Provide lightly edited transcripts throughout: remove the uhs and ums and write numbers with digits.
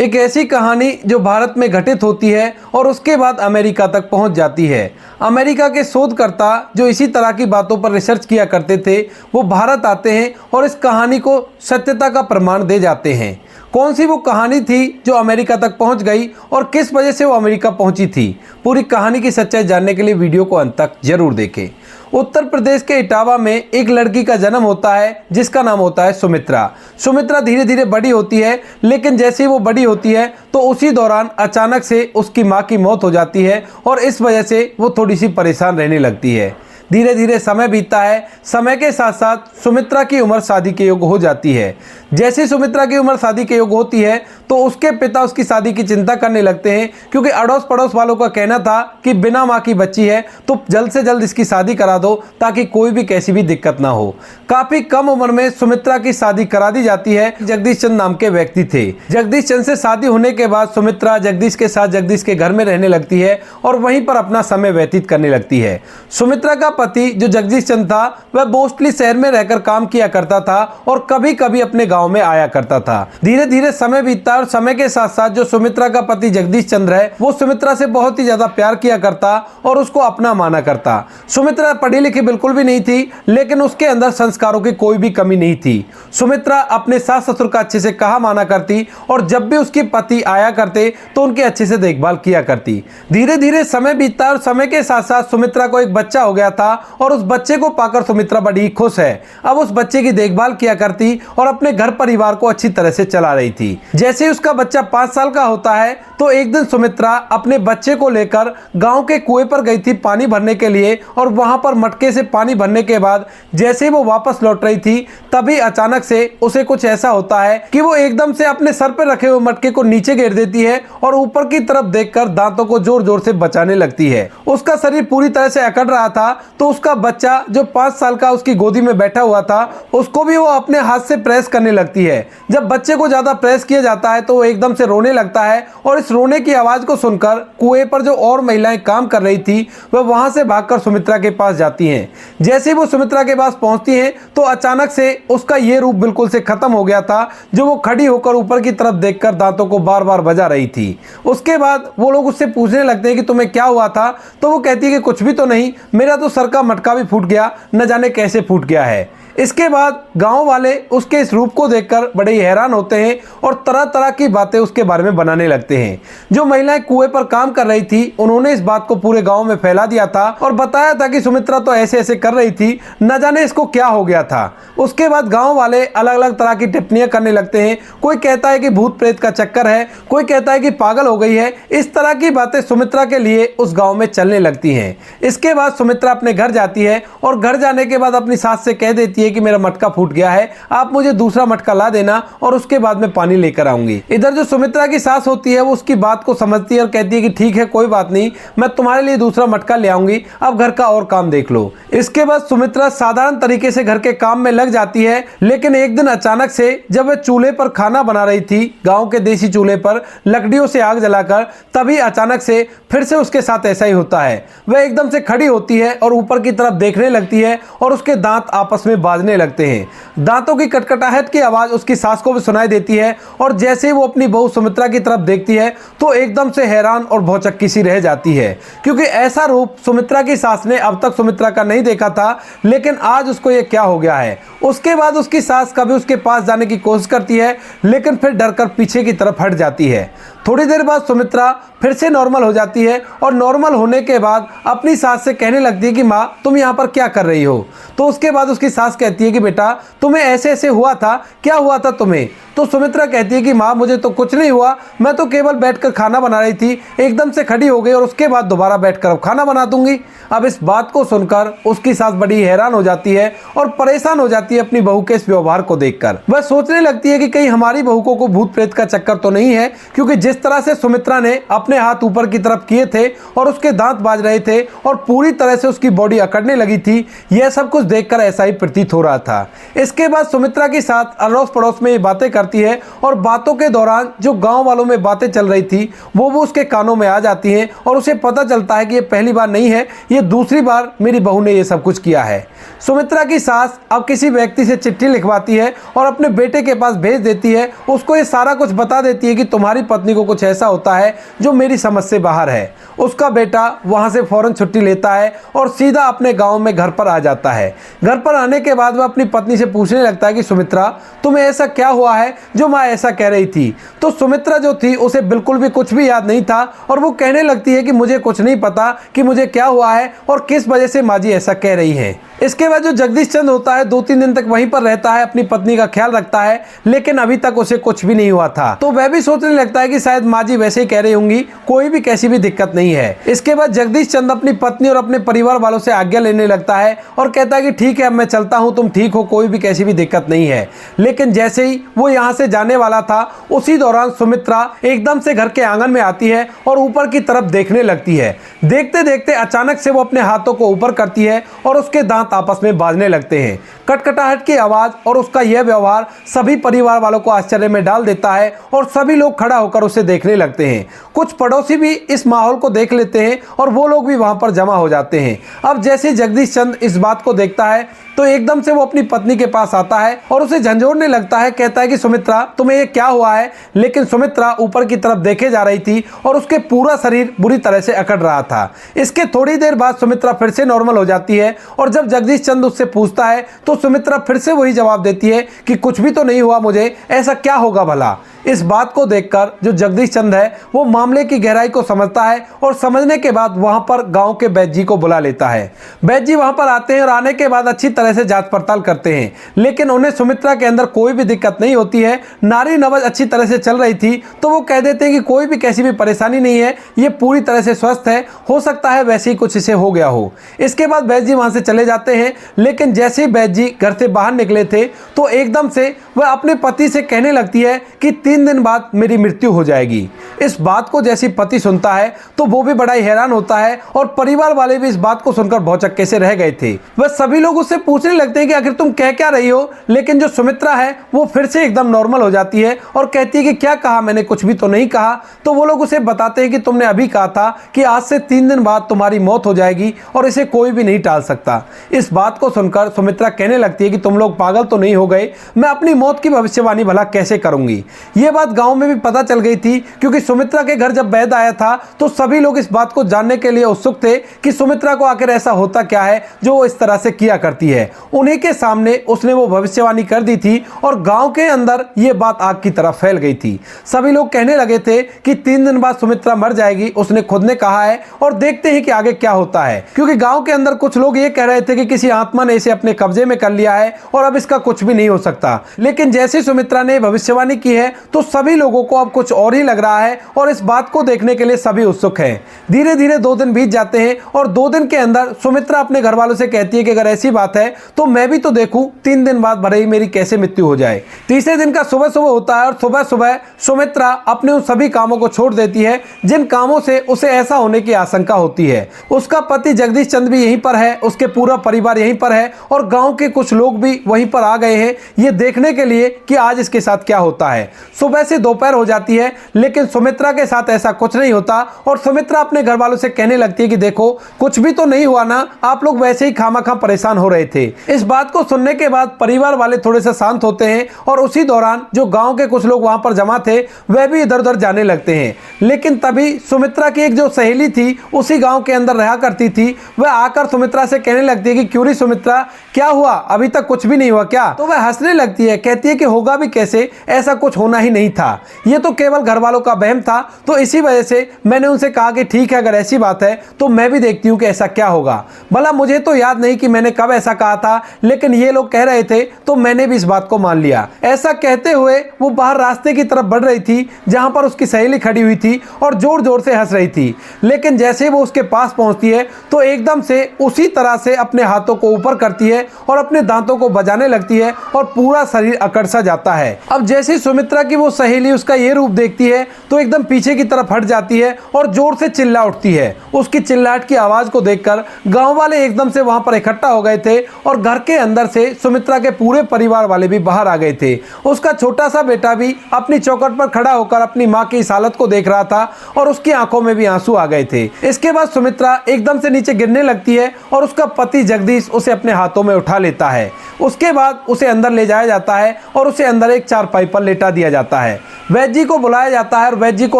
एक ऐसी कहानी जो भारत में घटित होती है और उसके बाद अमेरिका तक पहुंच जाती है। अमेरिका के शोधकर्ता जो इसी तरह की बातों पर रिसर्च किया करते थे वो भारत आते हैं और इस कहानी को सत्यता का प्रमाण दे जाते हैं। कौन सी वो कहानी थी जो अमेरिका तक पहुंच गई और किस वजह से वो अमेरिका पहुंची थी, पूरी कहानी की सच्चाई जानने के लिए वीडियो को अंत तक जरूर देखें। उत्तर प्रदेश के इटावा में एक लड़की का जन्म होता है जिसका नाम होता है सुमित्रा। सुमित्रा धीरे धीरे बड़ी होती है, लेकिन जैसे ही वो बड़ी होती है तो उसी दौरान अचानक से उसकी माँ की मौत हो जाती है और इस वजह से वो थोड़ी सी परेशान रहने लगती है। धीरे धीरे समय बीतता है। समय के साथ साथ सुमित्रा की उम्र शादी के योग्य हो जाती है। जैसे सुमित्रा की उम्र शादी के योग्य होती है तो उसके पिता उसकी शादी की चिंता करने लगते हैं, क्योंकि अड़ोस पड़ोस वालों का कहना था कि बिना माँ की बच्ची है तो जल्द से जल्द इसकी शादी करा दो ताकि कोई भी कैसी भी दिक्कत ना हो। काफी कम उम्र में सुमित्रा की शादी करा दी जाती है। जगदीश चंद्र नाम के व्यक्ति थे। जगदीश चंद्र से शादी होने के बाद सुमित्रा जगदीश के साथ जगदीश के घर में रहने लगती है और वहीं पर अपना समय व्यतीत करने लगती है। सुमित्रा का पति जो जगदीश चंद्र था वह मोस्टली शहर में रहकर काम किया करता था और कभी कभी अपने गांव में आया करता था। धीरे धीरे समय बीतता और समय के साथ साथ जो सुमित्रा का पति जगदीश चंद्र है वो सुमित्रा से बहुत ही ज्यादा प्यार किया करता और उसको अपना माना करता। सुमित्रा पढ़ी लिखी बिल्कुल भी नहीं थी, लेकिन उसके अंदर संस्कारों की कोई भी कमी नहीं थी। सुमित्रा अपने सास ससुर का अच्छे से कहा माना करती और जब भी उसके पति आया करते तो उनकी अच्छे से देखभाल किया करती। धीरे धीरे समय बीतता और समय के साथ साथ सुमित्रा को एक बच्चा हो गया था और उस बच्चे को पाकर सुमित्रा बड़ी खुश है। अब उस बच्चे की देखभाल किया करती और अपने घर परिवार को अच्छी तरह से चला रही थी। जैसे ही उसका बच्चा 5 साल का होता है तो एक दिन सुमित्रा अपने बच्चे को लेकर गांव के कुएं पर गई थी पानी भरने के लिए और वहां पर मटके से पानी भरने के बाद जैसे ही वो वापस लौट रही थी तभी अचानक से उसे कुछ ऐसा होता है कि वो एकदम से अपने सर पर रखे हुए मटके को नीचे गिर देती है और ऊपर की तरफ देखकर दांतों को जोर जोर से बचाने लगती है। उसका शरीर पूरी तरह से अकड़ रहा था तो उसका बच्चा जो 5 साल का उसकी गोदी में बैठा हुआ था उसको भी वो अपने हाथ से प्रेस करने लगती है। जब बच्चे को ज्यादा प्रेस किया जाता है तो वो एकदम से रोने लगता है और इस रोने की आवाज को सुनकर कुएं पर जो और महिलाएं काम कर रही थी वह वहां से भागकर सुमित्रा के पास जाती हैं। जैसे ही वो सुमित्रा के पास पहुंचती हैं तो अचानक से उसका ये रूप बिल्कुल से खत्म हो गया था जो वो खड़ी होकर ऊपर की तरफ देखकर दांतों को बार बार बजा रही थी। उसके बाद वो लोग उससे पूछने लगते हैं कि तुम्हें क्या हुआ था, तो वो कहती है कि कुछ भी तो नहीं, मेरा तो सर का मटका भी फूट गया, न जाने कैसे फूट गया है। इसके बाद गांव वाले उसके इस रूप को देखकर बड़े ही हैरान होते हैं और तरह तरह की बातें उसके बारे में बनाने लगते हैं। जो महिलाएं कुएं पर काम कर रही थी उन्होंने इस बात को पूरे गांव में फैला दिया था और बताया था कि सुमित्रा तो ऐसे ऐसे कर रही थी, न जाने इसको क्या हो गया था। उसके बाद गांव वाले अलग अलग तरह की टिप्पणियां करने लगते हैं। कोई कहता है कि भूत प्रेत का चक्कर है, कोई कहता है कि पागल हो गई है। इस तरह की बातें सुमित्रा के लिए उस गाँव में चलने लगती है। इसके बाद सुमित्रा अपने घर जाती है और घर जाने के बाद अपनी सास से कह देती है कि मेरा मटका फूट गया है, आप मुझे दूसरा मटका ला देना और उसके बाद मैं पानी लेकर आऊंगी। इधर जो सुमित्रा की सास होती है वो उसकी बात को समझती है और कहती है कि ठीक है कोई बात नहीं, मैं तुम्हारे लिए दूसरा मटका ले आऊंगी, अब घर का और काम देख लो। इसके बाद सुमित्रा साधारण तरीके से घर के काम में लग जाती है, लेकिन एक दिन अचानक से जब वह चूल्हे पर खाना बना रही थी, गाँव के देसी चूल्हे पर लकड़ियों से आग जलाकर, तभी अचानक से फिर से उसके साथ ऐसा ही होता है। वह एकदम से खड़ी होती है और ऊपर की तरफ देखने लगती है और उसके दांत आपस में बाजने लगते हैं। दांतों की कटकटाहट की आवाज उसकी सास को भी सुनाई देती है और जैसे ही वो अपनी बहू सुमित्रा की तरफ देखती है तो एकदम से हैरान और भौचक्की सी रह जाती है, क्योंकि ऐसा रूप सुमित्रा की सास ने अब तक सुमित्रा का नहीं देखा था, लेकिन आज उसको ये क्या हो गया है। उसके बाद उसकी सास कभी उसके पास जाने की कोशिश करती है, लेकिन फिर डरकर पीछे की तरफ हट जाती है। थोड़ी देर बाद सुमित्रा फिर से नॉर्मल हो जाती है और नॉर्मल होने के बाद अपनी सास से कहने लगती है कि माँ तुम यहाँ पर क्या कर रही हो। तो उसके बाद उसकी सास कहती है कि बेटा तुम्हें ऐसे ऐसे हुआ था, क्या हुआ था तुम्हें। तो सुमित्रा कहती है कि माँ मुझे तो कुछ नहीं हुआ, मैं तो केवल बैठकर खाना बना रही थी, एकदम से खड़ी हो गई और उसके बाद दोबारा बैठकर अब खाना बना दूंगी। अब इस बात को सुनकर उसकी सास बड़ी हैरान हो जाती है और परेशान हो जाती है अपनी बहू के इस व्यवहार को देखकर। वह सोचने लगती है कि कहीं हमारी बहू को भूत प्रेत का चक्कर तो नहीं है, क्योंकि जिस जिस तरह से सुमित्रा ने अपने हाथ ऊपर की तरफ किए थे और उसके दांत बाज रहे थे और पूरी तरह से उसकी बॉडी अकड़ने लगी थी, यह सब कुछ देखकर ऐसा ही प्रतीत हो रहा था। इसके बाद सुमित्रा के साथ अड़ोस पड़ोस में ये बातें करती है और बातों के दौरान जो गांव वालों में बातें चल रही थी वो उसके कानों में आ जाती हैं और उसे पता चलता है कि ये पहली बार नहीं है, ये दूसरी बार मेरी बहू ने ये सब कुछ किया है। सुमित्रा की सास अब किसी व्यक्ति से चिट्ठी लिखवाती है और अपने बेटे के पास भेज देती है। उसको ये सारा कुछ बता देती है कि तुम्हारी पत्नी को कुछ ऐसा होता है जो मेरी समझ से बाहर है। उसका बेटा वहां से फौरन छुट्टी लेता है और सीधा अपने गांव में घर पर आ जाता है। घर पर आने के बाद वह अपनी पत्नी से पूछने लगता है कि सुमित्रा, तुम्हें ऐसा क्या हुआ है जो माँ ऐसा कह रही थी। तो सुमित्रा जो थी उसे बिल्कुल भी कुछ भी याद नहीं था और वो कहने लगती है कि मुझे कुछ नहीं पता कि मुझे क्या हुआ है और किस वजह से माँ जी ऐसा कह रही है। इसके बाद जो जगदीश चंद होता है 2-3 दिन तक वहीं पर रहता है, अपनी पत्नी का ख्याल रखता है, लेकिन अभी तक उसे कुछ भी नहीं हुआ था। तो वह भी सोचने लगता है कि शायद माँ जी वैसे ही कह रही होंगी, कोई भी कैसी भी दिक्कत नहीं है। इसके बाद जगदीश चंद अपनी पत्नी और अपने परिवार वालों से आज्ञा लेने लगता है और कहता है कि ठीक है, अब मैं चलता हूँ, तुम ठीक हो, कोई भी कैसी भी दिक्कत नहीं है। लेकिन जैसे ही वो यहाँ से जाने वाला था उसी दौरान सुमित्रा एकदम से घर के आंगन में आती है और ऊपर की तरफ देखने लगती है। देखते देखते अचानक से वो अपने हाथों को ऊपर करती है और उसके दांत आपस में बाजने लगते हैं। कटकटाहट की आवाज और उसका यह व्यवहार सभी परिवार वालों को आश्चर्य में डाल देता है और सभी लोग खड़ा होकर उसे देखने लगते हैं। कुछ पड़ोसी भी इस माहौल को देख लेते हैं और वो लोग भी वहां पर जमा हो जाते हैं। अब जैसे जगदीश चंद इस बात को देखता है तो एकदम से वो अपनी पत्नी के पास आता है और उसे झंझोड़ने लगता है। कहता है कि सुमित्रा, तुम्हें ये क्या हुआ है। लेकिन सुमित्रा ऊपर की तरफ देखे जा रही थी और उसके पूरा शरीर बुरी तरह से अकड़ रहा था। इसके थोड़ी देर बाद सुमित्रा फिर से नॉर्मल हो जाती है और जब जगदीश चंद उससे पूछता है तो सुमित्रा फिर से वही जवाब देती है कि कुछ भी तो नहीं हुआ मुझे, ऐसा क्या होगा भला। इस बात को देखकर जो जगदीश चंद है वो मामले की गहराई को समझता है और समझने के बाद वहां पर गांव के वैद्य जी को बुला लेता है। वैद्य जी वहां पर आते हैं और आने के बाद अच्छी तरह से जांच पड़ताल करते हैं, लेकिन उन्हें सुमित्रा के अंदर कोई भी दिक्कत नहीं होती है। नारी नवज अच्छी तरह से चल रही थी तो वो कह देते हैं कि कोई भी कैसी भी परेशानी नहीं है, ये पूरी तरह से स्वस्थ है, हो सकता है वैसे ही कुछ इसे हो गया हो। इसके बाद वैद्य जी वहां से चले जाते हैं, लेकिन जैसे ही वैद्य जी घर से बाहर निकले थे तो एकदम से वह अपने पति से कहने लगती है कि 3 दिन बाद मेरी मृत्यु हो जाएगी। इस बात को जैसे पति सुनता है तो वो भी बड़ा ही हैरान होता है और परिवार वाले भी इस बात को सुनकर भौचक्के से रह गए थे। वह सभी लोग उससे पूछने लगते हैं कि आखिर तुम कह क्या रही हो। लेकिन जो सुमित्रा है वो फिर से एकदम नॉर्मल हो जाती है और कहती है कि क्या कहा मैंने, कुछ भी तो नहीं कहा। तो वो लोग उसे बताते हैं कि तुमने अभी कहा था कि आज से 3 दिन बाद तुम्हारी मौत हो जाएगी और इसे कोई भी नहीं टाल सकता। इस बात को सुनकर सुमित्रा कहने लगती है कि तुम लोग पागल तो नहीं हो गए, मैं अपनी मौत की भविष्यवाणी भला कैसे करूंगी। ये बात गांव में भी पता चल गई थी, क्योंकि सुमित्रा के घर जब वैद्य आया था तो सभी लोग इस बात को जानने के लिए उत्सुक थे कि सुमित्रा को आखिर ऐसा होता क्या है जो वो इस तरह से किया करती है। उन्हीं के सामने उसने वो भविष्यवाणी कर दी थी और गांव के अंदर ये बात आग की तरह फैल गई थी। सभी लोग कहने लगे थे कि 3 दिन बाद सुमित्रा मर जाएगी, उसने खुद ने कहा है, और देखते हैं कि आगे क्या होता है। क्योंकि गांव के अंदर कुछ लोग ये कह रहे थे कि किसी आत्मा ने इसे अपने कब्जे में कर लिया है और अब इसका कुछ भी नहीं हो सकता। लेकिन जैसे सुमित्रा ने भविष्यवाणी की है तो सभी लोगों को अब कुछ और ही लग रहा है और इस बात को देखने के लिए सभी उत्सुक हैं। धीरे धीरे 2 दिन बीत जाते हैं और 2 दिन के अंदर सुमित्रा अपने घर वालों से कहती है कि अगर ऐसी बात है तो मैं भी तो देखूं 3 दिन बाद भले ही मेरी कैसे मृत्यु हो जाए। तीसरे दिन का सुबह सुबह होता है और सुबह सुबह सुमित्रा अपने उन सभी कामों को छोड़ देती है जिन कामों से उसे ऐसा होने की आशंका होती है। उसका पति जगदीश चंद भी यहीं पर है, उसके पूरा परिवार यहीं पर है और गांव के कुछ लोग भी वहीं पर आ गए हैं ये देखने के लिए कि आज इसके साथ क्या होता है। सुबह से दोपहर हो जाती है लेकिन सुमित्रा के साथ ऐसा कुछ नहीं होता और सुमित्रा अपने घर वालों से कहने लगती है कि देखो कुछ भी तो नहीं हुआ ना, आप लोग वैसे ही खामखा परेशान हो रहे थे। इस बात को सुनने के बाद परिवार वाले थोड़े से शांत होते हैं और उसी दौरान जो गांव के कुछ लोग वहां पर जमा थे वह भी इधर उधर जाने लगते हैं। लेकिन तभी सुमित्रा की एक जो सहेली थी उसी गांव के अंदर रहा करती थी, वह आकर सुमित्रा से कहने लगती है कि क्यों री सुमित्रा, क्या हुआ, अभी तक कुछ भी नहीं हुआ क्या। तो वह हंसने लगती है, कहती है कि होगा भी कैसे, ऐसा कुछ होना ही नहीं था, ये तो केवल घर वालों का वहम था। तो इसी वजह से मैंने उनसे कहा कि ठीक है अगर ऐसी बात है तो मैं भी देखती हूँ कि ऐसा क्या होगा। भला मुझे तो याद नहीं कि मैंने कब ऐसा कहा था, लेकिन ये लोग कह रहे थे तो मैंने भी इस बात को मान लिया। ऐसा कहते हुए वो बाहर रास्ते की तरफ बढ़ रही थी जहां पर उसकी सहेली खड़ी हुई थी और जोर जोर से हंस रही थी। लेकिन जैसे वो उसके पास पहुंचती है तो एकदम से उसी तरह से अपने हाथों को ऊपर करती है और अपने दांतों को बजाने लगती है और पूरा शरीर अकड़ सा जाता है। अब जैसे सुमित्रा की वो सहेली उसका ये रूप देखती है तो एकदम पीछे की तरफ हट जाती है और जोर से चिल्ला उठती है। उसकी चिल्लाहट की आवाज को देखकर गांव वाले एकदम से वहां पर इकट्ठा हो गए थे और घर के अंदर से सुमित्रा के पूरे परिवार वाले भी बाहर आ गए थे। उसका छोटा सा बेटा भी अपनी चौखट पर खड़ा होकर अपनी मां की इस हालत को देख रहा था और उसकी आंखों में भी आंसू आ गए थे। इसके बाद सुमित्रा एकदम से नीचे गिरने लगती है और उसका पति जगदीश उसे अपने हाथों में उठा लेता है। उसके बाद उसे अंदर ले जाया जाता है और उसे अंदर एक चारपाई पर लेटा दिया जाता है। वैद्य जी को बुलाया जाता है और वैद्य जी को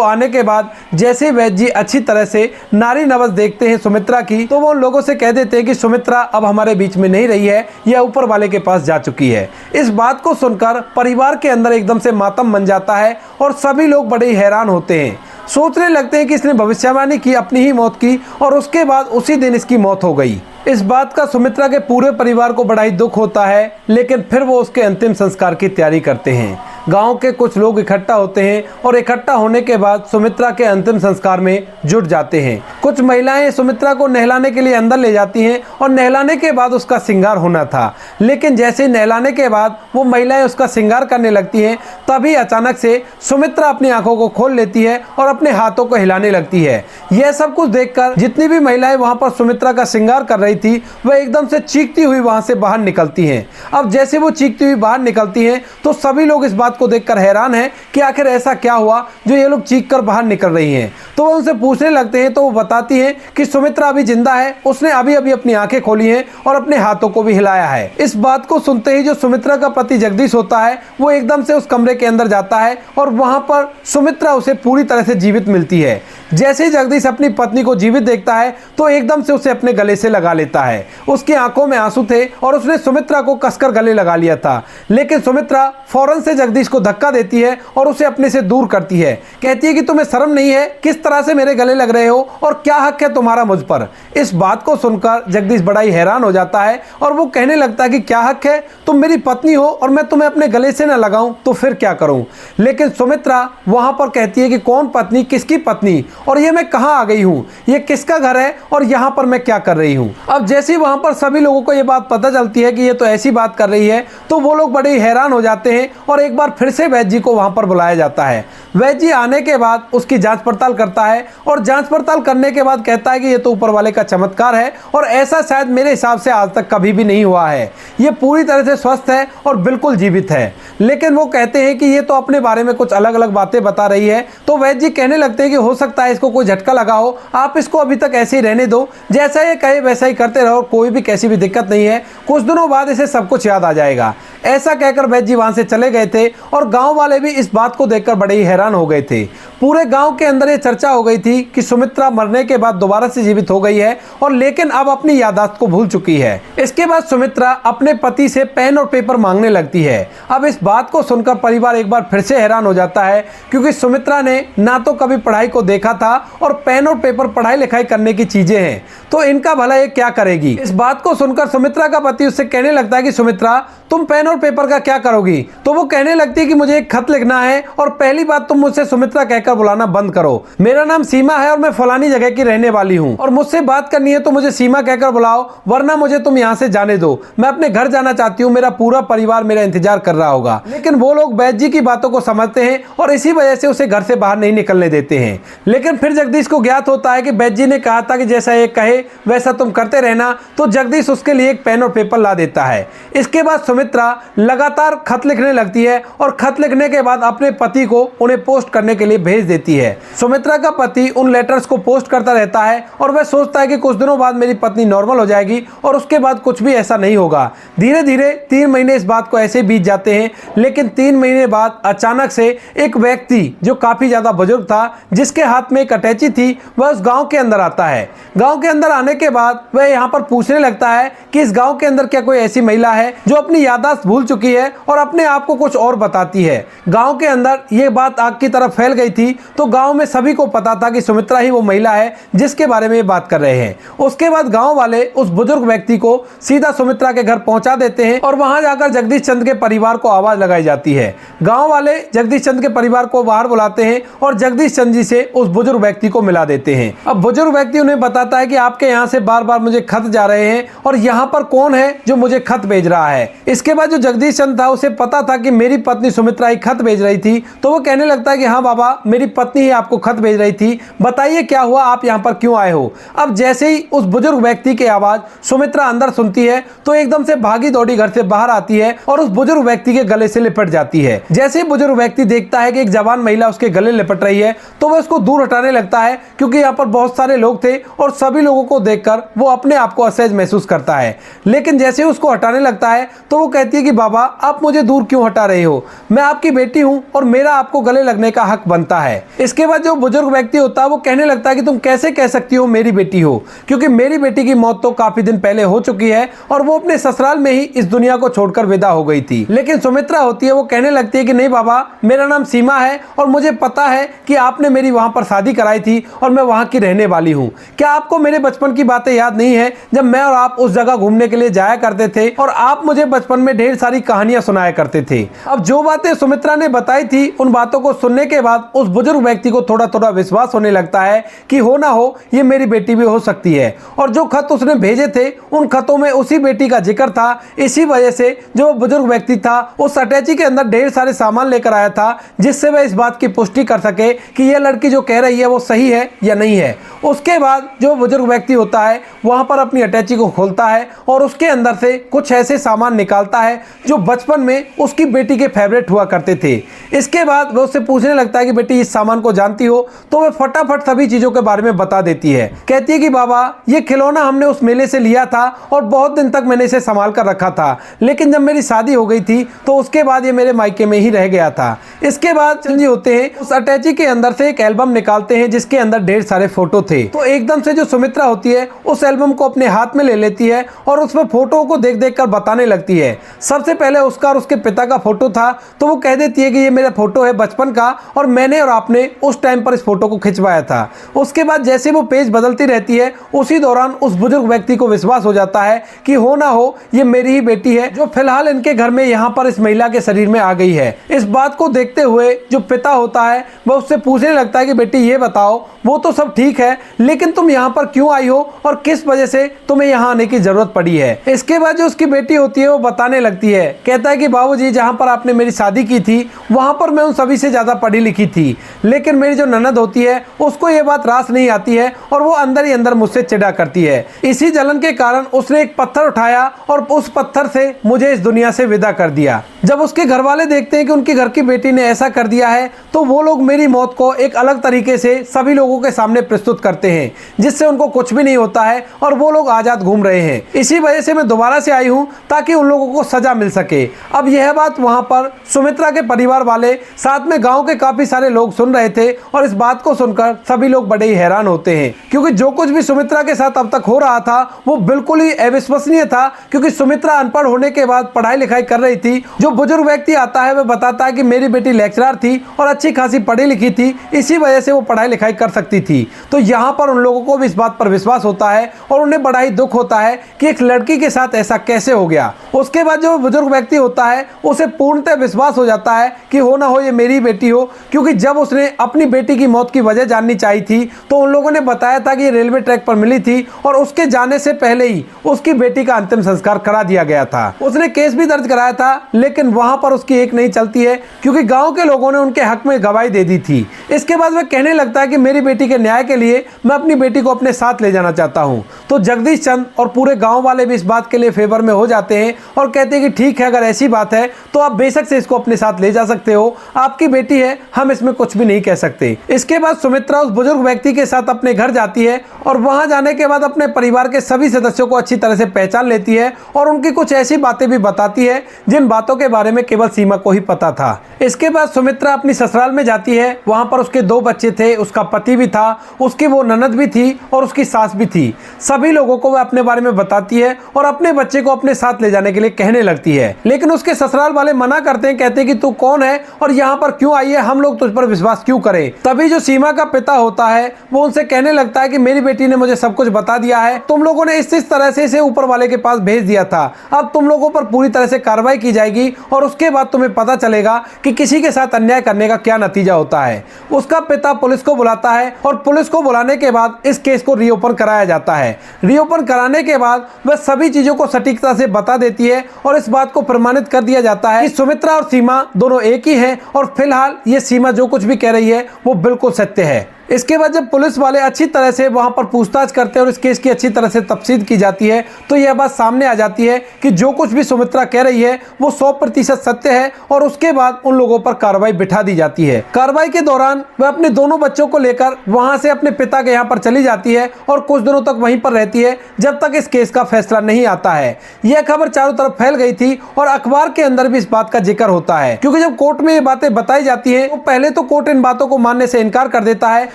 आने के बाद जैसे वैद्य जी अच्छी तरह से नारी नवस देखते हैं सुमित्रा की, तो वो उन लोगों से कह देते हैं कि सुमित्रा अब हमारे बीच में नहीं रही है, यह ऊपर वाले के पास जा चुकी है। इस बात को सुनकर परिवार के अंदर एकदम से मातम बन जाता है और सभी लोग बड़े ही हैरान होते हैं। सोचने लगते हैं कि इसने भविष्यवाणी की, अपनी ही मौत की और उसके बाद उसी दिन इसकी मौत हो गई। इस बात का सुमित्रा के पूरे परिवार को बड़ा ही दुख होता है, लेकिन फिर वो उसके अंतिम संस्कार की तैयारी करते हैं। गांव के कुछ लोग इकट्ठा होते हैं और इकट्ठा होने के बाद सुमित्रा के अंतिम संस्कार में जुट जाते हैं। कुछ महिलाएं सुमित्रा को नहलाने के लिए अंदर ले जाती हैं और नहलाने के बाद उसका श्रृंगार होना था, लेकिन जैसे ही नहलाने के बाद वो महिलाएं उसका श्रृंगार करने लगती हैं, तभी अचानक से सुमित्रा अपनी आंखों को खोल लेती है और अपने हाथों को हिलाने लगती है। यह सब कुछ देखकर जितनी भी महिलाएं वहां पर सुमित्रा का श्रृंगार कर रही थी, वह एकदम से चीखती हुई वहां से बाहर निकलती हैं। अब जैसे वो चीखती हुई बाहर निकलती हैं तो सभी लोग इस बात को देखकर हैरान हैं कि आखिर ऐसा क्या हुआ जो ये लोग चीख कर बाहर निकल रही हैं। तो वो उनसे पूछने लगते हैं तो वो बताती हैं कि सुमित्रा अभी जिंदा है, उसने अभी अभी अपनी आंखें खोली हैं और अपने हाथों को भी हिलाया है। इस बात को सुनते ही जो सुमित्रा का पति जगदीश होता है वो एकदम से उस कमरे के अंदर जाता है और वहां पर सुमित्रा उसे पूरी तरह से जीवित मिलती है। जैसे ही जगदीश अपनी पत्नी को जीवित देखता है तो एकदम से उसे अपने गले से लगा लेता है। उसकी आंखों में आंसू थे और उसने सुमित्रा को कसकर गले लगा लिया था, लेकिन सुमित्रा फौरन से जगदीश को धक्का देती है और उसे अपने से दूर करती है। कहती है कि तुम्हें शर्म नहीं है, किस तरह से मेरे गले लग रहे हो और क्या हक है तुम्हारा मुझ पर। इस बात को सुनकर जगदीश बड़ा ही हैरान हो जाता है और वो कहने लगता है कि क्या हक है, तुम मेरी पत्नी हो और मैं तुम्हें अपने गले से न लगाऊं तो फिर क्या करूं। लेकिन सुमित्रा वहां पर कहती है कि कौन पत्नी, किसकी पत्नी, और ये मैं कहां आ गई हूं, ये किसका घर है और यहां पर मैं क्या कर रही हूं। अब जैसे ही वहां पर सभी लोगों को ये बात पता चलती है कि ये तो ऐसी बात कर रही है, तो वो लोग बड़े हैरान हो जाते हैं और एक बार फिर से वैद्य जी को वहां पर बुलाया जाता है। वैद्य जी आने के बाद उसकी जांच पड़ताल करता है और जांच पड़ताल करने के बाद कहता है कि ये तो ऊपर वाले का चमत्कार है और ऐसा शायद मेरे हिसाब से आज तक कभी भी नहीं हुआ है। ये पूरी तरह से स्वस्थ है और बिल्कुल जीवित है। लेकिन वो कहते हैं कि ये तो अपने बारे में कुछ अलग अलग बातें बता रही है। तो वैद्य जी कहने लगते हैं कि हो सकता है इसको कोई झटका लगा हो, आप इसको अभी तक ऐसे ही रहने दो, जैसा ये कहे वैसा ही करते रहो, कोई भी कैसी भी दिक्कत नहीं है, कुछ दिनों बाद इसे सब कुछ याद आ जाएगा। ऐसा कहकर वैद्य जी वहां से चले गए थे और गांव वाले भी इस बात को देखकर बड़े ही हैरान हो गए थे। पूरे गांव के अंदर ये चर्चा हो गई थी कि सुमित्रा मरने के बाद दोबारा से जीवित हो गई है और लेकिन अब अपनी याददाश्त को भूल चुकी है। इसके बाद सुमित्रा अपने पति से पेन और पेपर मांगने लगती है। अब इस बात को सुनकर परिवार एक बार फिर से हैरान हो जाता है, क्योंकि सुमित्रा ने ना तो कभी पढ़ाई को देखा था और पेन और पेपर पढ़ाई लिखाई करने की चीजें हैं, तो इनका भला ये क्या करेगी। इस बात को सुनकर सुमित्रा का पति उससे कहने लगता है कि सुमित्रा तुम पेन और पेपर का क्या करोगी। तो वो कहने लगती है कि मुझे एक खत लिखना है और पहली बात तुम मुझसे सुमित्रा कहकर बुलाना बंद करो। मेरा नाम सीमा है और मैं फलानी जगह की रहने वाली हूँ और मुझसे बात करनी है तो मुझे सीमा कहकर बुलाओ, वरना मुझे तुम यहाँ से जाने दो। मैं अपने घर जाना चाहती हूँ, मेरा पूरा परिवार मेरा इंतजार कर रहा होगा। लेकिन वो लोग वैद्य जी की बातों को समझते हैं और इसी वजह से उसे घर से बाहर नहीं निकलने देते हैं। लेकिन फिर जगदीश को ज्ञात होता है कि वैद्य जी ने कहा था कि जैसा ये कहे वैसा तुम करते रहना, तो जगदीश उसके लिए एक पेन और पेपर ला देता है। इसके बाद सुमित्रा लगातार खत लिखने लगती है और खत लिखने के बाद अपने पति को उन्हें पोस्ट करने के लिए भेज देती है। सुमित्रा का पति उन लेटर्स को पोस्ट करता रहता है और वह सोचता है कि कुछ दिनों बाद मेरी पत्नी नॉर्मल हो जाएगी और उसके बाद कुछ भी ऐसा नहीं होगा। धीरे धीरे 3 महीने इस बात को ऐसे बीत जाते हैं, लेकिन 3 महीने बाद अचानक से एक व्यक्ति जो काफी ज्यादा बुजुर्ग था, जिसके हाथ में एक अटैची थी, वह उस गांव के अंदर आता है। गांव के अंदर आने के बाद वह यहाँ पर पूछने लगता है कि इस गांव के अंदर क्या कोई ऐसी महिला है जो अपनी याददाश्त भूल चुकी है और अपने आप को कुछ और बताती है। गांव के अंदर यह बात आग की तरह फैल गई थी, तो गांव में सभी को पता था कि सुमित्रा ही वो महिला है जिसके बारे में ये बात कर रहे हैं। उसके बाद गांव वाले उस बुजुर्ग व्यक्ति को सीधा सुमित्रा के घर पहुंचा देते हैं और वहां जाकर जगदीश चंद्र के परिवार को आवाज लगाई जाती है। गांव वाले जगदीश चंद्र के परिवार को बाहर बुलाते हैं और जगदीश चंद्र जी से उस बुजुर्ग व्यक्ति को मिला देते हैं। अब बुजुर्ग व्यक्ति उन्हें बताता है कि आपके यहाँ से बार बार मुझे खत जा रहे हैं और यहाँ पर कौन है जो मुझे खत भेज रहा है। इसके बाद जो जगदीश चंद्र था उसे पता था कि मेरी पत्नी सुमित्रा ही खत भेज रही थी, तो वो कहने लगता है कि हाँ बाबा, मेरी पत्नी ही आपको खत भेज रही थी, बताइए क्या हुआ, आप यहाँ पर क्यों आए हो। अब जैसे ही उस बुजुर्ग व्यक्ति की आवाज सुमित्रा अंदर सुनती है तो एकदम से भागी दौड़ी घर से बाहर आती है और उस बुजुर्ग व्यक्ति के गले से लिपट जाती है। जैसे ही बुजुर्ग व्यक्ति देखता है कि एक जवान महिला उसके गले लिपट रही है तो वह उसको दूर हटाने लगता है, क्योंकि यहाँ पर बहुत सारे लोग थे और सभी लोगों को देखकर वो अपने आप को असहज महसूस करता है। लेकिन जैसे ही उसको हटाने लगता है तो वो कहती है कि बाबा, आप मुझे दूर क्यों हटा रहे हो, मैं आपकी बेटी हूं और मेरा आपको गले लगने का हक बनता है। इसके बाद जो बुजुर्ग व्यक्ति होता है वो कहने लगता है कि तुम कैसे कह सकती हो मेरी बेटी हो, क्योंकि मेरी बेटी की मौत तो काफी दिन पहले हो चुकी है और वो अपने ससुराल में ही इस दुनिया को छोड़कर विदा हो गई थी। लेकिन सुमित्रा होती है वो कहने लगती है कि नहीं बाबा, मेरा नाम सीमा है और मुझे पता है कि आपने मेरी वहां पर शादी कराई थी और मैं वहां की रहने वाली हूँ। क्या आपको मेरे बचपन की बातें याद नहीं है, जब मैं और आप उस जगह घूमने के लिए जाया करते थे और आप मुझे बचपन में ढेर सारी कहानियां सुनाया करते थे। अब जो बातें सुमित्रा ने बताई थी उन बातों को सुनने के बाद उस बुजुर्ग व्यक्ति को थोड़ा थोड़ा विश्वास होने लगता है कि हो ना हो ये मेरी बेटी भी हो सकती है। और जो खत उसने भेजे थे उन खतों में उसी बेटी का जिक्र था। इसी वजह से जो बुजुर्ग व्यक्ति था उस अटैची के अंदर ढेर सारे सामान लेकर आया था, जिससे वह इस बात की पुष्टि कर सके कि यह लड़की जो कह रही है वो सही है या नहीं है। उसके बाद जो बुजुर्ग व्यक्ति होता है वहां पर अपनी अटैची को खोलता है और उसके अंदर से कुछ ऐसे सामान निकालता है जो बचपन में उसकी बेटी के फेवरेट हुआ करते थे। इसके बाद वह उससे पूछने लगता है कि बेटी इस सामान को जानती हो, तो वह फटाफट सभी चीजों के बारे में बता देती है। कहती है कि बाबा, ये खिलौना हमने उस मेले से लिया था और बहुत दिन तक मैंने इसे संभाल कर रखा था, लेकिन जब मेरी शादी हो गई थी तो उसके बाद ये मेरे मायके में ही रह गया था। इसके बाद चंजी होते हैं उस अटैची के अंदर से एक एल्बम निकालते हैं जिसके अंदर ढेर सारे फोटो थे। तो एकदम से जो सुमित्रा होती है उस एल्बम को अपने हाथ में ले लेती है और उसमें फोटो को देख देख कर बताने लगती है। सबसे पहले उसका और उसके पिता का फोटो था, तो वो कह देती है कि ये मेरा फोटो है बचपन का और मैंने और आपने उस टाइम पर इस फोटो को खिंचवाया था। उसके बाद जैसे वो पेज बदलती रहती है उसी दौरान उस बुजुर्ग व्यक्ति को विश्वास हो जाता है कि हो ना हो ये मेरी ही बेटी है जो फिलहाल इनके घर में यहाँ पर इस महिला के शरीर में आ गई है। इस बात को देखते हुए जो पिता होता है वह उससे पूछने लगता है कि बेटी ये बताओ, वो तो सब ठीक है लेकिन तुम यहाँ पर क्यों आई हो और किस वजह से तुम्हें यहाँ आने की जरूरत पड़ी है। इसके बाद जो उसकी बेटी होती है वो बताने लगती है, कहता है कि बाबूजी, जहाँ पर आपने मेरी शादी की थी वहां पर मैं उन सभी से ज्यादा पढ़ी लिखी थी, लेकिन मेरी जो ननद होती है उसको ये बात रास नहीं आती है और वो अंदर ही अंदर मुझसे चिढ़ा करती है। इसी जलन के कारण उसने एक पत्थर उठाया और उस पत्थर से मुझे इस दुनिया से विदा कर दिया। जब उसके घर वाले देखते हैं कि उनके घर की बेटी ने ऐसा कर दिया है तो वो लोग मेरी मौत को एक अलग तरीके से सभी लोगों के सामने प्रस्तुत करते हैं, जिससे उनको कुछ भी नहीं होता है और वो लोग आजाद घूम रहे हैं। इसी वजह से मैं दोबारा से आई हूँ ताकि उन लोगों को सजा मिल सके। अब यह बात वहां पर सुमित्रा के परिवार वाले साथ में गांव के काफी सारे लोग सुन रहे थे और इस बात को सुनकर सभी लोग बड़े ही हैरान होते हैं, क्योंकि जो कुछ भी सुमित्रा के साथ अब तक हो रहा था वो बिल्कुल ही अविश्वसनीय था। क्योंकि सुमित्रा अनपढ़ होने के बाद पढ़ाई लिखाई कर रही थी। जो बुजुर्ग व्यक्ति आता है वह बताता है कि मेरी बेटी लेक्चरर थी और अच्छी खासी पढ़ी लिखी थी, इसी वजह से वो पढ़ाई लिखाई कर सकती थी। तो यहाँ पर उन लोगों को भी इस बात पर विश्वास होता है और उन्हें बड़ा ही दुख होता है कि एक लड़की के साथ ऐसा कैसे हो गया। उसके बाद जो बुजुर्ग व्यक्ति होता है उसे पूर्णतः विश्वास हो जाता है कि हो ना हो ये मेरी बेटी हो, क्योंकि जब उसने अपनी बेटी की मौत की वजह जाननी चाहिए थी तो उन लोगों ने बताया था कि ये रेलवे ट्रैक पर मिली थी और उसके जाने से पहले ही उसकी बेटी का अंतिम संस्कार करा दिया गया था। उसने केस भी दर्ज कराया था लेकिन वहां पर उसकी एक नहीं चलती है, क्योंकि गांव के लोगों ने उनके हक में गवाही दे दी थी। इसके बाद वह कहने लगता है कि मेरी बेटी के न्याय के लिए मैं अपनी बेटी को अपने साथ ले जाना चाहता हूं। तो जगदीश चंद और पूरे गांव वाले भी इस बात के लिए फेवर में हो जाते हैं और कहते हैं कि ठीक है, अगर ऐसी बात है तो आप बेशक से इसको अपने साथ ले जा सकते हो, आपकी बेटी है, हम इसमें कुछ भी नहीं कह सकते। इसके बाद सुमित्रा उस बुजुर्ग व्यक्ति के साथ अपने घर जाती है और वहां जाने के बाद अपने परिवार के सभी सदस्यों को अच्छी तरह से पहचान लेती है और उनकी कुछ ऐसी बातें भी बताती है जिन बातों के बारे में केवल सीमा को ही पता था। इसके बाद सुमित्रा अपनी ससुराल में जाती है। वहां पर उसके 2 बच्चे थे, उसका पति भी था, उसकी वो ननद भी थी और उसकी सास भी थी। सभी लोगों को वह अपने बारे में बताती है और अपने बच्चे को अपने साथ ले जाने के लिए कहने लगती है, लेकिन उसके ससुराल वाले मना करते हैं, कहते हैं कि तू कौन है और यहाँ पर क्यों आई है, हम लोग तुझ पर विश्वास क्यों करें। तभी जो सीमा का पिता होता है वो उनसे कहने लगता है कि मेरी बेटी ने मुझे सब कुछ बता दिया है, तुम लोगों ने इस तरह से इसे ऊपर वाले के पास भेज दिया था, अब तुम लोगों पर पूरी तरह से कार्रवाई की जाएगी और उसके बाद तुम्हें पता चलेगा कि किसी के साथ अन्याय करने का क्या नतीजा होता है। उसका पिता पुलिस को बुलाता है और पुलिस को बुलाने के बाद इस केस को रीओपन कराया जाता है। रीओपन कराने के बाद वह सभी चीजों को सटीकता से बता देती है और इस बात को प्रमाणित कर दिया जाता है कि सुमित्रा और सीमा दोनों एक ही हैं और फिलहाल ये सीमा जो कुछ भी कह रही है वो बिल्कुल सत्य है। इसके बाद जब पुलिस वाले अच्छी तरह से वहां पर पूछताछ करते हैं और इस केस की अच्छी तरह से तफसील की जाती है तो यह बात सामने आ जाती है कि जो कुछ भी सुमित्रा कह रही है वो 100% सत्य है और उसके बाद उन लोगों पर कार्रवाई बिठा दी जाती है। कार्रवाई के दौरान वह अपने दोनों बच्चों को लेकर वहां से अपने पिता के यहाँ पर चली जाती है और कुछ दिनों तक वहीं पर रहती है जब तक इस केस का फैसला नहीं आता है। यह खबर चारों तरफ फैल गई थी और अखबार के अंदर भी इस बात का जिक्र होता है, क्योंकि जब कोर्ट में ये बातें बताई जाती है तो पहले तो कोर्ट इन बातों को मानने से इनकार कर देता है,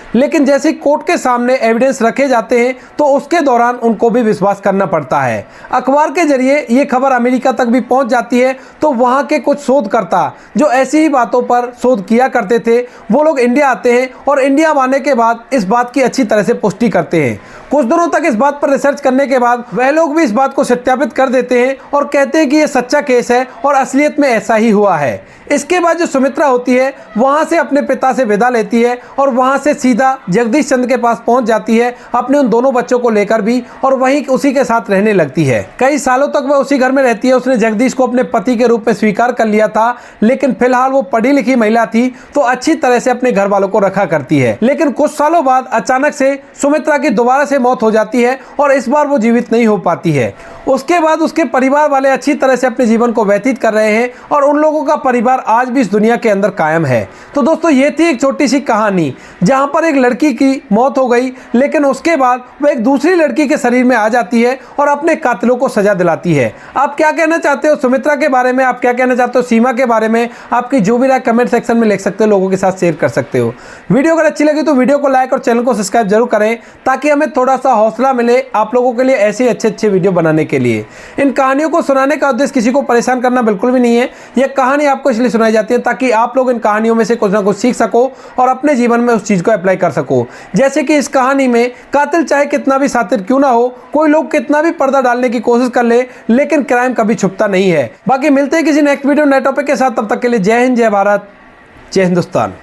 लेकिन जैसे कोर्ट के सामने एविडेंस रखे जाते हैं तो उसके दौरान उनको भी विश्वास करना पड़ता है। अखबार के जरिए ये खबर अमेरिका तक भी पहुंच जाती है तो वहां के कुछ शोधकर्ता जो ऐसी ही बातों पर शोध किया करते थे वो लोग इंडिया आते हैं और इंडिया आने के बाद इस बात की अच्छी तरह से पुष्टि करते हैं। कुछ दिनों तक इस बात पर रिसर्च करने के बाद वह लोग भी इस बात को सत्यापित कर देते हैं और कहते हैं कि यह सच्चा केस है और असलियत में ऐसा ही हुआ है। इसके बाद जो सुमित्रा होती है वहां से अपने पिता से विदा लेती है और वहां से सीधा जगदीश चंद्र के पास पहुंच जाती है अपने उन दोनों बच्चों को लेकर भी और वहीं उसी के साथ रहने लगती है। कई सालों तक वह उसी घर में रहती है। उसने जगदीश को अपने पति के रूप में स्वीकार कर लिया था, लेकिन फिलहाल वो पढ़ी लिखी महिला थी तो अच्छी तरह से अपने घर वालों को रखा करती है। लेकिन कुछ सालों बाद अचानक से सुमित्रा की दोबारा से मौत हो जाती है और इस बार वो जीवित नहीं हो पाती है। उसके बाद उसके परिवार वाले अच्छी तरह से अपने जीवन को व्यतीत कर रहे हैं और उन लोगों का परिवार आज भी इस दुनिया के अंदर कायम है। तो दोस्तों ये थी एक छोटी सी कहानी जहां पर एक लड़की की मौत हो गई, लेकिन उसके बाद वह एक दूसरी लड़की के शरीर में आ जाती है और अपने कातिलों को सजा दिलाती है। आप क्या कहना चाहते हो सुमित्रा के बारे में, आप क्या कहना चाहते हो सीमा के बारे में? आपकी जो भी राय कमेंट सेक्शन में लिख सकते हो, लोगों के साथ शेयर कर सकते हो। वीडियो अगर अच्छी लगी तो वीडियो को लाइक और चैनल को सब्सक्राइब जरूर करें ताकि हमें थोड़ा सा हौसला मिले आप लोगों के लिए ऐसे अच्छे वीडियो बनाने के लिए। इन कहानियों को सुनाने का उद्देश्य किसी को परेशान करना बिल्कुल भी नहीं है। यह कहानी आपको इसलिए सुनाई जाती है ताकि आप लोग इन कहानियों में से कुछ ना कुछ सीख सको और अपने जीवन में उस चीज को अप्लाई कर सको। जैसे कि इस कहानी में कातिल चाहे कितना भी शातिर क्यों ना हो, कोई लोग कितना भी पर्दा डालने की कोशिश कर ले, लेकिन क्राइम कभी छुपता नहीं है। बाकी मिलते हैं किसी नेक्स्ट वीडियो नए टॉपिक के साथ, तब तक के लिए जय हिंद, जय भारत, जय हिंदुस्तान।